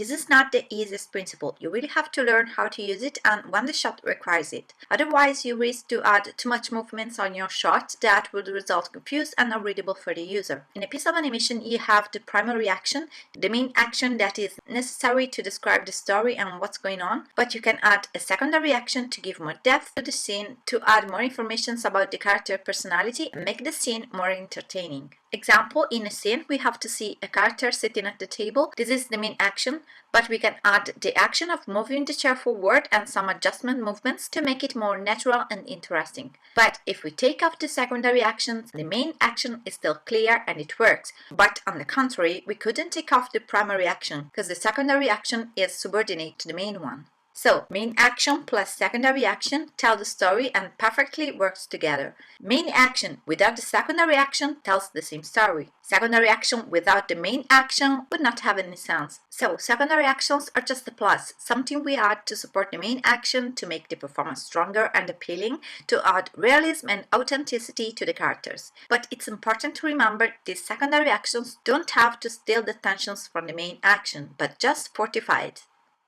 This is not the easiest principle. You really have to learn how to use it and when the shot requires it. Otherwise, you risk to add too much movements on your shot that would result confused and unreadable for the user. In a piece of animation, you have the primary action, the main action that is necessary to describe the story and what's going on, but you can add a secondary action to give more depth to the scene, to add more information about the character personality and make the scene more entertaining. Example, in a scene, we have to see a character sitting at the table. This is the main action, but we can add the action of moving the chair forward and some adjustment movements to make it more natural and interesting. But if we take off the secondary actions, the main action is still clear and it works. But on the contrary, we couldn't take off the primary action because the secondary action is subordinate to the main one. So, main action plus secondary action tell the story and perfectly works together. Main action without the secondary action tells the same story. Secondary action without the main action would not have any sense. So, secondary actions are just a plus, something we add to support the main action to make the performance stronger and appealing, to add realism and authenticity to the characters. But it's important to remember these secondary actions don't have to steal the tensions from the main action, but just fortify it.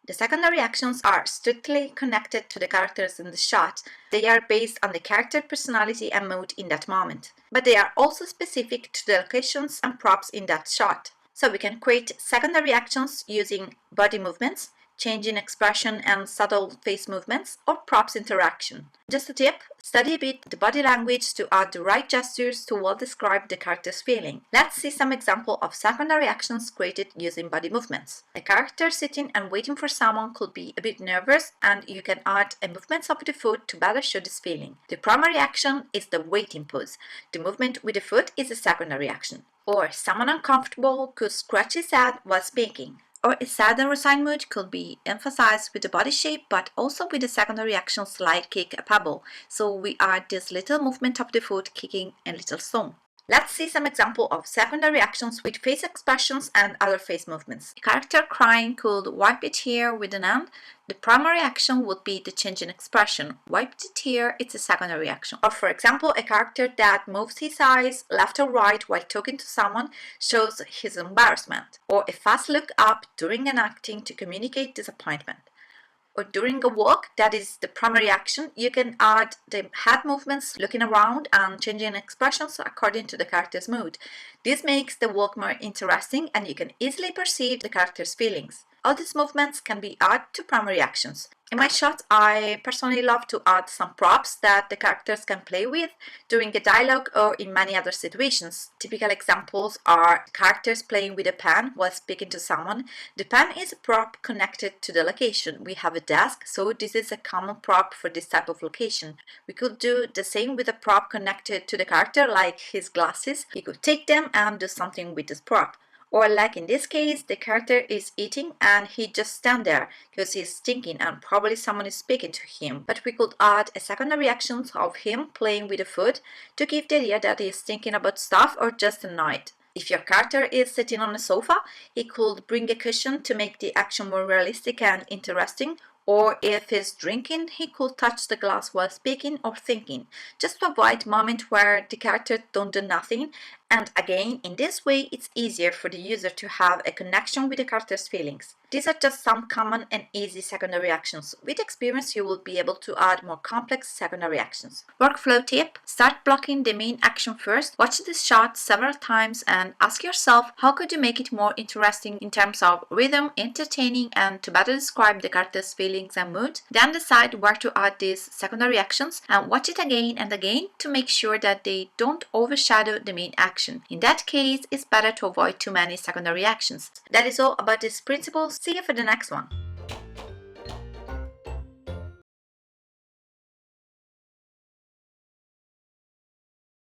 The secondary actions are strictly connected to the characters in the shot. They are based on the character personality and mood in that moment. But they are also specific to the locations and props in that shot. So we can create secondary actions using body movements, change in expression and subtle face movements, or props interaction. Just a tip, study a bit the body language to add the right gestures to well describe the character's feeling. Let's see some example of secondary actions created using body movements. A character sitting and waiting for someone could be a bit nervous, and you can add a movement of the foot to better show this feeling. The primary action is the waiting pose. The movement with the foot is a secondary action. Or someone uncomfortable could scratch his head while speaking. Or a sad and resigned mood could be emphasized with the body shape, but also with the secondary actions like kick a pebble. So we add this little movement of the foot kicking a little stone. Let's see some example of secondary actions with face expressions and other face movements. A character crying could wipe a tear with an hand. The primary action would be the change in expression. Wipe the tear, it's a secondary action. Or for example, a character that moves his eyes left or right while talking to someone shows his embarrassment. Or a fast look up during an acting to communicate disappointment. Or during a walk, that is the primary action, you can add the head movements, looking around and changing expressions according to the character's mood. This makes the walk more interesting and you can easily perceive the character's feelings. All these movements can be added to primary actions. In my shots, I personally love to add some props that the characters can play with during a dialogue or in many other situations. Typical examples are characters playing with a pen while speaking to someone. The pen is a prop connected to the location. We have a desk, so this is a common prop for this type of location. We could do the same with a prop connected to the character, like his glasses. He could take them and do something with this prop. Or like in this case, the character is eating and he just stands there because he's thinking and probably someone is speaking to him. But we could add a secondary action of him playing with the food to give the idea that he's thinking about stuff or just annoyed. If your character is sitting on a sofa, he could bring a cushion to make the action more realistic and interesting. Or if he's drinking, he could touch the glass while speaking or thinking, just to avoid moment where the character don't do nothing. And again, in this way, it's easier for the user to have a connection with the character's feelings. These are just some common and easy secondary actions. With experience, you will be able to add more complex secondary actions. Workflow tip: start blocking the main action first, watch this shot several times and ask yourself how could you make it more interesting in terms of rhythm, entertaining, and to better describe the character's feelings and mood. Then decide where to add these secondary actions and watch it again and again to make sure that they don't overshadow the main action. In that case, it's better to avoid too many secondary actions. That is all about this principle. See you for the next one.